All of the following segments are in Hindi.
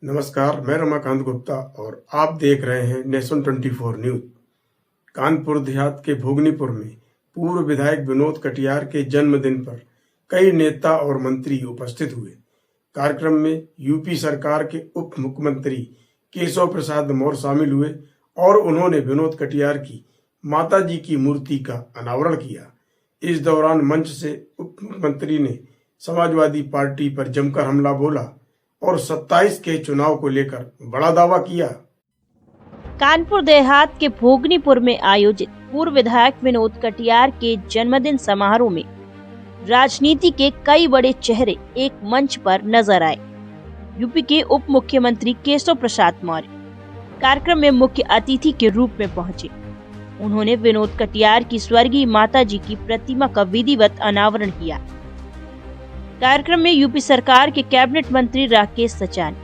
नमस्कार, मैं रमाकांत गुप्ता और आप देख रहे हैं नेशन 24 न्यूज। कानपुर देहात के भोगनीपुर में पूर्व विधायक विनोद कटियार के जन्मदिन पर कई नेता और मंत्री उपस्थित हुए। कार्यक्रम में यूपी सरकार के उप मुख्यमंत्री केशव प्रसाद मौर्य शामिल हुए और उन्होंने विनोद कटियार की माताजी की मूर्ति का अनावरण किया। इस दौरान मंच से उप मुख्यमंत्री ने समाजवादी पार्टी पर जमकर हमला बोला और 27 के चुनाव को लेकर बड़ा दावा किया। कानपुर देहात के भोगनीपुर में आयोजित पूर्व विधायक विनोद कटियार के जन्मदिन समारोह में राजनीति के कई बड़े चेहरे एक मंच पर नजर आए। यूपी के उप मुख्यमंत्री केशव प्रसाद मौर्य कार्यक्रम में मुख्य अतिथि के रूप में पहुंचे। उन्होंने विनोद कटियार की स्वर्गीय माताजी की प्रतिमा का विधिवत अनावरण किया। कार्यक्रम में यूपी सरकार के कैबिनेट मंत्री राकेश सचानी,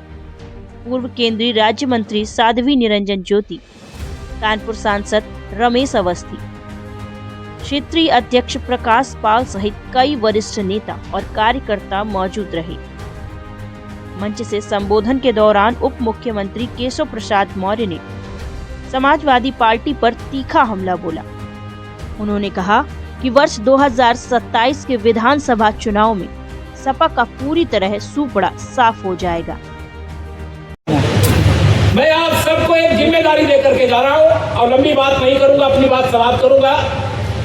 पूर्व केंद्रीय राज्य मंत्री साध्वी निरंजन ज्योति, कानपुर सांसद रमेश अवस्थी, क्षेत्रीय अध्यक्ष प्रकाश पाल सहित कई वरिष्ठ नेता और कार्यकर्ता मौजूद रहे। मंच से संबोधन के दौरान उप मुख्यमंत्री केशव प्रसाद मौर्य ने समाजवादी पार्टी पर तीखा हमला बोला। उन्होंने कहा कि वर्ष 2027 के विधानसभा चुनाव में सपा का पूरी तरह सूपड़ा साफ हो जाएगा। मैं आप सबको एक जिम्मेदारी देकर के जा रहा हूं और लंबी बात नहीं करूंगा, अपनी बात समाप्त करूंगा।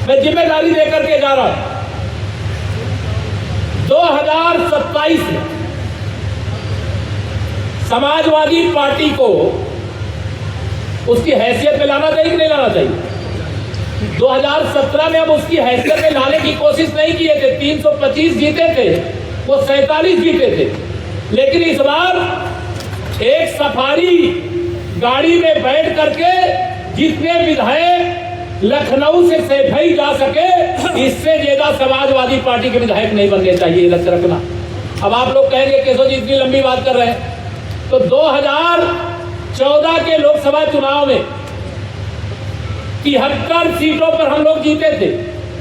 मैं जिम्मेदारी देकर के जा रहा हूं। 2027 में समाजवादी पार्टी को उसकी हैसियत में लाना चाहिए कि नहीं लाना चाहिए। 2017 में हम उसकी हैसियत में लाने की कोशिश नहीं किए थे। 325 जीते थे, वो 47 जीते थे। लेकिन इस बार एक सफारी गाड़ी में बैठ करके जितने विधायक लखनऊ से सैफई जा सके, इससे ज्यादा समाजवादी पार्टी के विधायक नहीं बनने चाहिए, लक्ष्य रखना। अब आप लोग कहेंगे केशव जी इतनी लंबी बात कर रहे हैं, तो 2014 के लोकसभा चुनाव में 73 सीटों पर हम लोग जीते थे।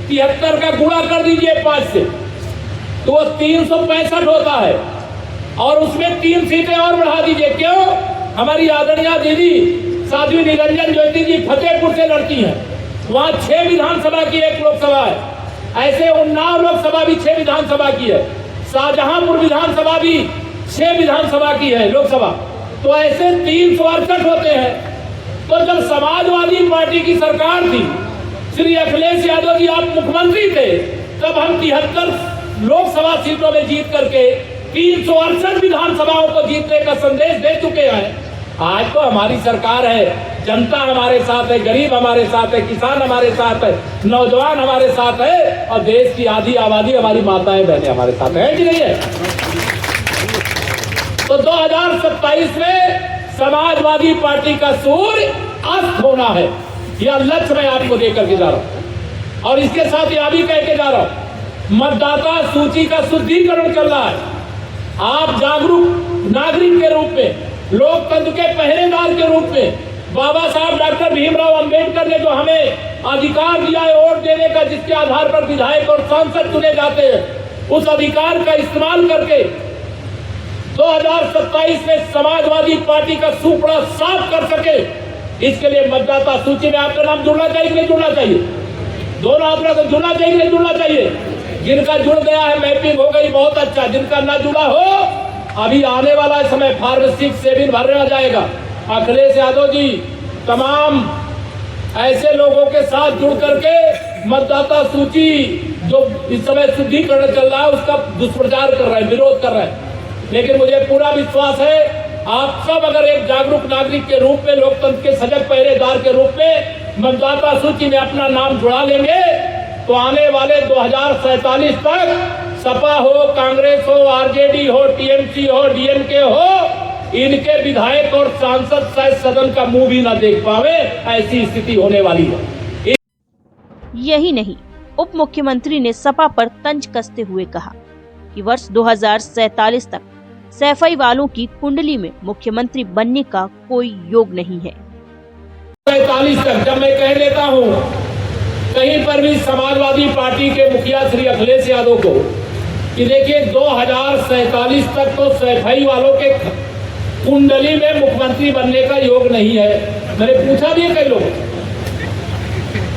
73 का गुणा कर दीजिए 5 से, तो वो 365 होता है और उसमें 3 सीटें और बढ़ा दीजिए। क्यों? हमारी आदरणीय दीदी साध्वी निरंजन ज्योति जी फतेहपुर से लड़ती हैं, वहां 6 विधानसभा की 1 लोकसभा है। ऐसे उन्नाव लोकसभा भी 6 विधानसभा की है। शाहजहांपुर विधानसभा भी 6 विधानसभा की है लोकसभा। तो ऐसे 368 होते हैं। तो जब समाजवादी पार्टी की सरकार थी, श्री अखिलेश यादव जी आप मुख्यमंत्री थे, तब हम 73 लोकसभा सीटों में जीत करके 368 विधानसभाओं को जीतने का संदेश दे चुके हैं। आज तो हमारी सरकार है, जनता हमारे साथ है, गरीब हमारे साथ है, किसान हमारे साथ है, नौजवान हमारे साथ है और देश की आधी आबादी हमारी माताएं बहनें हमारे साथ है कि नहीं है। तो 2027 में समाजवादी पार्टी का सूर्य अस्त होना है, यह लक्ष्य मैं आपको देकर के जा रहा हूं। और इसके साथ यह भी कह के जा रहा हूं, मतदाता सूची का शुद्धिकरण चल रहा है। आप जागरूक नागरिक के रूप में, लोकतंत्र के पहरेदार के रूप में, बाबा साहब डॉक्टर भीमराव अंबेडकर ने जो हमें अधिकार दिया है वोट देने का, जिसके आधार पर विधायक और सांसद चुने जाते हैं, उस अधिकार का इस्तेमाल करके 2027 में समाजवादी पार्टी का सूपड़ा साफ कर सके, इसके लिए मतदाता सूची में आपका नाम जुड़ना चाहिए कि नहीं जुड़ना चाहिए? दोनों आपका जुड़ना चाहिए कि नहीं जुड़ना चाहिए? जिनका जुड़ गया है मैपिंग हो गई, बहुत अच्छा। जिनका ना जुड़ा हो, अभी आने वाला समय फार्मेसिक से भी भरना जाएगा। अखिलेश यादव जी तमाम ऐसे लोगों के साथ जुड़ करके मतदाता सूची जो इस समय शुद्धिकरण चल रहा है उसका दुष्प्रचार कर रहे हैं, विरोध कर रहे हैं। लेकिन मुझे पूरा विश्वास है, आप सब अगर एक जागरूक नागरिक के रूप में, लोकतंत्र के सजग पहरेदार के रूप में मतदाता सूची में अपना नाम जुड़ा लेंगे, तो आने वाले 2047 तक सपा हो, कांग्रेस हो, आरजेडी हो, टीएमसी हो, डीएमके हो, इनके विधायक और सांसद शायद सदन का मुंह भी न देख पावे, ऐसी स्थिति होने वाली है। यही नहीं, उप मुख्यमंत्री ने सपा पर तंज कसते हुए कहा कि वर्ष 2047 तक सैफई वालों की कुंडली में मुख्यमंत्री बनने का कोई योग नहीं है। 47 तक जब मैं कह देता हूँ कहीं पर भी समाजवादी पार्टी के मुखिया श्री अखिलेश यादव को कि देखिए 2047 तक तो सैफई वालों के कुंडली में मुख्यमंत्री बनने का योग नहीं है। मैंने पूछा भी है कई लोगों,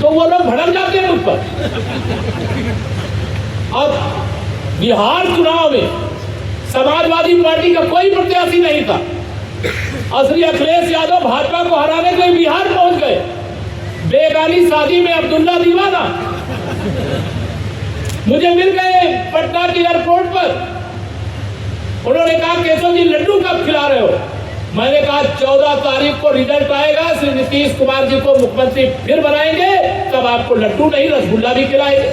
तो वो लोग भड़क जाते हैं मुझ पर। अब बिहार चुनाव में समाजवादी पार्टी का कोई प्रत्याशी नहीं था। असली अखिलेश यादव भाजपा को हराने के लिए बिहार पहुंच गए। बेगानी शादी में अब्दुल्ला दीवाना मुझे मिल गए पटना के एयरपोर्ट पर। उन्होंने कहा केशव जी लड्डू कब खिला रहे हो? मैंने कहा 14 तारीख को रिजल्ट आएगा, श्री नीतीश कुमार जी को मुख्यमंत्री फिर बनाएंगे, तब आपको लड्डू नहीं रसगुल्ला भी खिलाएंगे।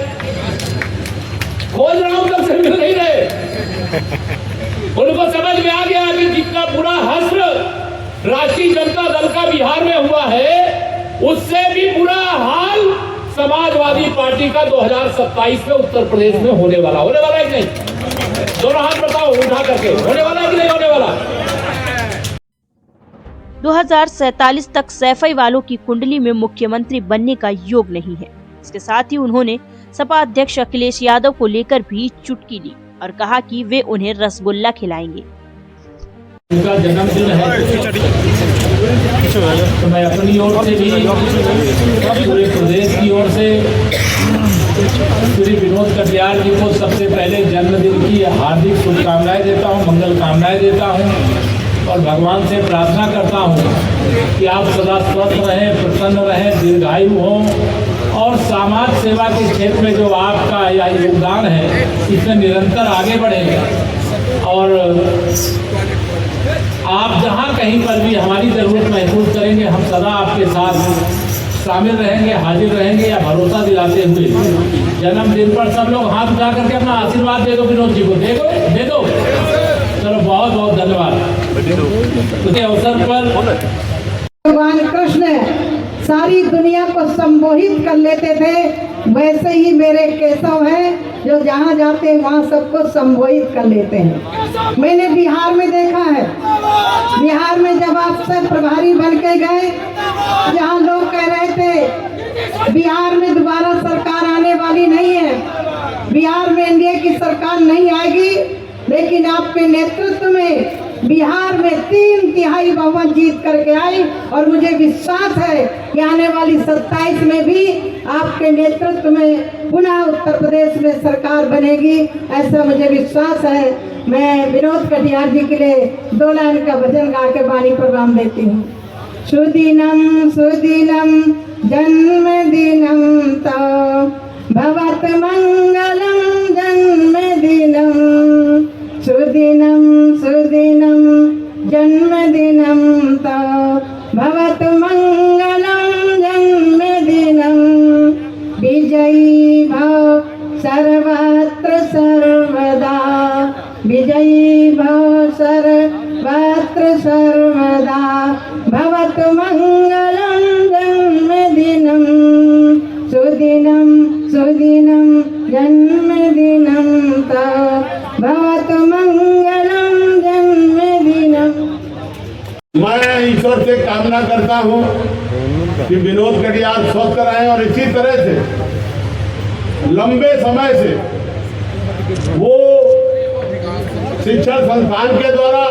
खोज रहा हूं, तब से मिल नहीं रहे। उनको समझ में आ गया कि जितना बुरा हश्र राष्ट्रीय जनता दल का बिहार में हुआ है, उससे भी बुरा हाल समाजवादी पार्टी का 2027 में उत्तर प्रदेश में होने वाला है कि नहीं? दोनों हाथ बताओ उठा करके, होने वाला है कि नहीं होने वाला? 2047 तक सैफई वालों की कुंडली में मुख्यमंत्री बनने का योग नहीं है। इसके साथ ही उन्होंने सपा अध्यक्ष अखिलेश यादव को लेकर भी चुटकी ली और कहा कि वे उन्हें रसगुल्ला खिलाएंगे। उनका जन्मदिन है, तो मैं अपनी ओर से भी पूरे प्रदेश की ओर से श्री विनोद कटियार जी को सबसे पहले जन्मदिन की हार्दिक शुभकामनाएं देता हूं, मंगल कामनाएं देता हूं और भगवान से प्रार्थना करता हूं कि आप सदा स्वस्थ रहें, प्रसन्न रहें, दीर्घायु हों और समाज सेवा के क्षेत्र में जो आपका यह योगदान है, इसमें निरंतर आगे बढ़ेगा और आप जहां कहीं पर भी हमारी जरूरत महसूस करेंगे, हम सदा आपके साथ शामिल रहेंगे, हाजिर रहेंगे। या भरोसा दिलाते हुए जन्मदिन पर सब लोग हाथ उठा करके अपना आशीर्वाद दे दो विनोद जी को, दे दो। चलो बहुत बहुत धन्यवाद। उसके अवसर पर भगवान कृष्ण सारी दुनिया को संबोधित कर लेते थे, वैसे ही मेरे केशव हैं जो जहाँ जाते हैं वहाँ सबको संबोधित कर लेते हैं। मैंने बिहार में देखा है, बिहार में जब आप सब प्रभारी बन के गए, जहाँ लोग कह रहे थे बिहार में दोबारा सरकार आने वाली नहीं है, बिहार में एनडीए की सरकार नहीं आएगी, लेकिन आपके नेतृत्व में बिहार में 3/3 बहुमत जीत करके आई और मुझे विश्वास है कि आने वाली 27 में भी आपके नेतृत्व में पुनः उत्तर प्रदेश में सरकार बनेगी, ऐसा मुझे विश्वास है। मैं विनोद कटियार जी के लिए 2 लाइन का भजन गा के वाणी प्रणाम देती हूँ। सुदिनम सुदिनम जन्मदिनम तो भवत मंगलम जन्मदिनम, सुदिनम सुदिनम जन्मदिनम तो भवत मंगलम जन्मदिनम, विजयी भव सर्वत्र सर्वदा, विजयी भव सर्वत्र सर्वदा, भवत मंगलम जन्मदिनम, सुदिनम सुदिनम जन्मदिनम तो भवत मंगलम जन्मदिनम। मैं ईश्वर से कामना करता हूं कि विनोद कटियार स्वस्थ रहें और इसी तरह से लंबे समय से वो शिक्षण संस्थान के द्वारा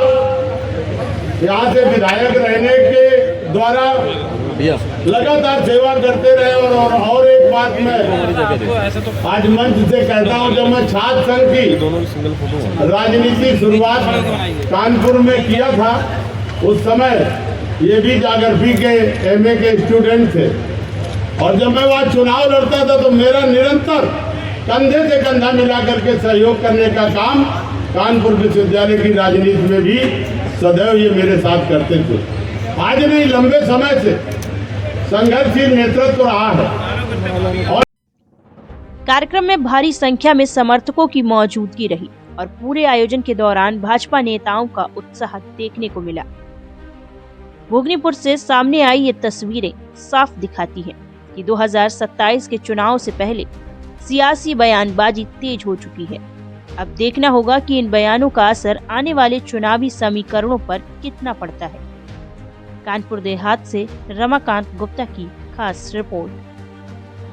यहाँ से विधायक रहने के द्वारा लगातार सेवा करते रहे। और एक बात मैं आज मंच से कहता हूँ, जब मैं छात्र संघ की राजनीति शुरुआत कानपुर में किया था, उस समय ये भी जागृति के एमए के स्टूडेंट थे और जब मैं वहाँ चुनाव लड़ता था तो मेरा निरंतर कंधे से कंधा मिला करके सहयोग करने का काम कानपुर विश्वविद्यालय की राजनीति में भी सदैव ये मेरे साथ करते थे। आज नहीं, लंबे समय से संघर्षशील नेतृत्व रहा है। और कार्यक्रम में भारी संख्या में समर्थकों की मौजूदगी रही और पूरे आयोजन के दौरान भाजपा नेताओं का उत्साह देखने को मिला। भोगनीपुर से सामने आई ये तस्वीरें साफ दिखाती हैं कि 2027 के चुनाव से पहले सियासी बयानबाजी तेज हो चुकी है। अब देखना होगा कि इन बयानों का असर आने वाले चुनावी समीकरणों पर कितना पड़ता है। कानपुर देहात से रमाकांत गुप्ता की खास रिपोर्ट।